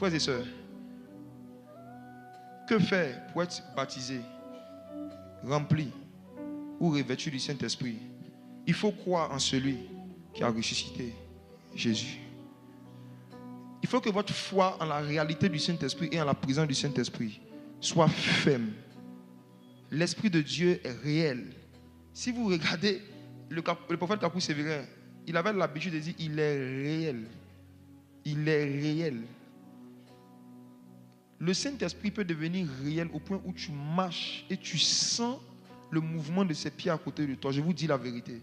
Frères et sœurs, que faire pour être baptisé, rempli ou revêtu du Saint-Esprit? Il faut croire en celui qui a ressuscité Jésus. Il faut que votre foi en la réalité du Saint-Esprit et en la présence du Saint-Esprit soit ferme. L'Esprit de Dieu est réel. Si vous regardez le prophète Kakou Sévérin, il avait l'habitude de dire il est réel. Il est réel. Le Saint-Esprit peut devenir réel au point où tu marches et tu sens le mouvement de ses pieds à côté de toi. Je vous dis la vérité.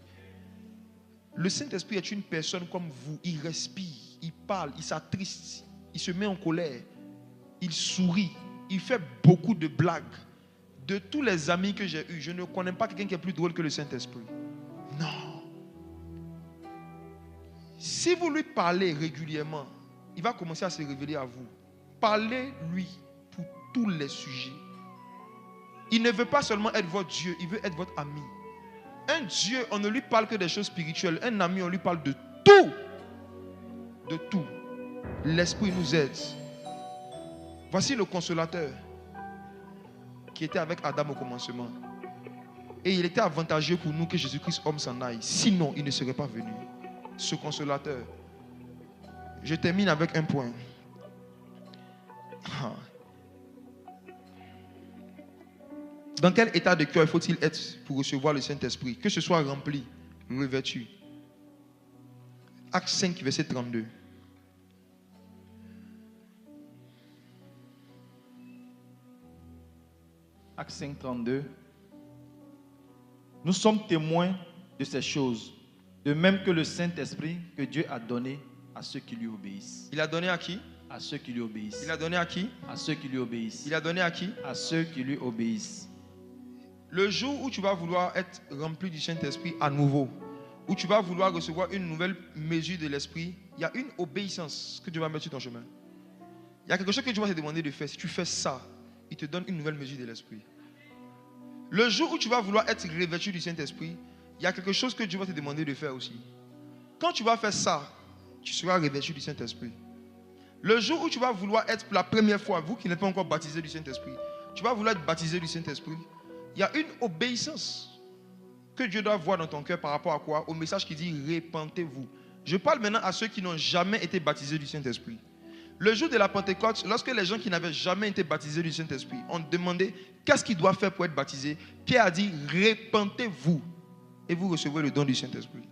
Le Saint-Esprit est une personne comme vous. Il respire, il parle, il s'attriste, il se met en colère, il sourit, il fait beaucoup de blagues. De tous les amis que j'ai eus, je ne connais pas quelqu'un qui est plus drôle que le Saint-Esprit. Non. Si vous lui parlez régulièrement, il va commencer à se révéler à vous. Parlez-lui pour tous les sujets. Il ne veut pas seulement être votre Dieu, il veut être votre ami. Un Dieu, on ne lui parle que des choses spirituelles. Un ami, on lui parle de tout. De tout. L'Esprit nous aide. Voici le consolateur qui était avec Adam au commencement. Et il était avantageux pour nous que Jésus-Christ, homme, s'en aille. Sinon, il ne serait pas venu. Ce consolateur. Je termine avec un point. Dans quel état de cœur faut-il être pour recevoir le Saint-Esprit? Que ce soit rempli, revêtu. Acte 5, verset 32. Acte 5, 32. Nous sommes témoins de ces choses, de même que le Saint-Esprit que Dieu a donné à ceux qui lui obéissent. Il a donné à qui? À ceux qui lui obéissent. Il a donné à qui? À ceux qui lui obéissent. Il a donné à qui? À ceux qui lui obéissent. Le jour où tu vas vouloir être rempli du Saint-Esprit à nouveau, où tu vas vouloir recevoir une nouvelle mesure de l'Esprit, il y a une obéissance que Dieu va mettre sur ton chemin. Il y a quelque chose que Dieu va te demander de faire. Si tu fais ça, il te donne une nouvelle mesure de l'Esprit. Le jour où tu vas vouloir être revêtu du Saint-Esprit, il y a quelque chose que Dieu va te demander de faire aussi. Quand tu vas faire ça, tu seras revêtu du Saint-Esprit. Le jour où tu vas vouloir être pour la première fois, vous qui n'êtes pas encore baptisé du Saint-Esprit, tu vas vouloir être baptisé du Saint-Esprit. Il y a une obéissance que Dieu doit voir dans ton cœur par rapport à quoi? Au message qui dit répentez-vous. Je parle maintenant à ceux qui n'ont jamais été baptisés du Saint-Esprit. Le jour de la Pentecôte, lorsque les gens qui n'avaient jamais été baptisés du Saint-Esprit ont demandé qu'est-ce qu'ils doivent faire pour être baptisés, Pierre a dit répentez-vous et vous recevrez le don du Saint-Esprit.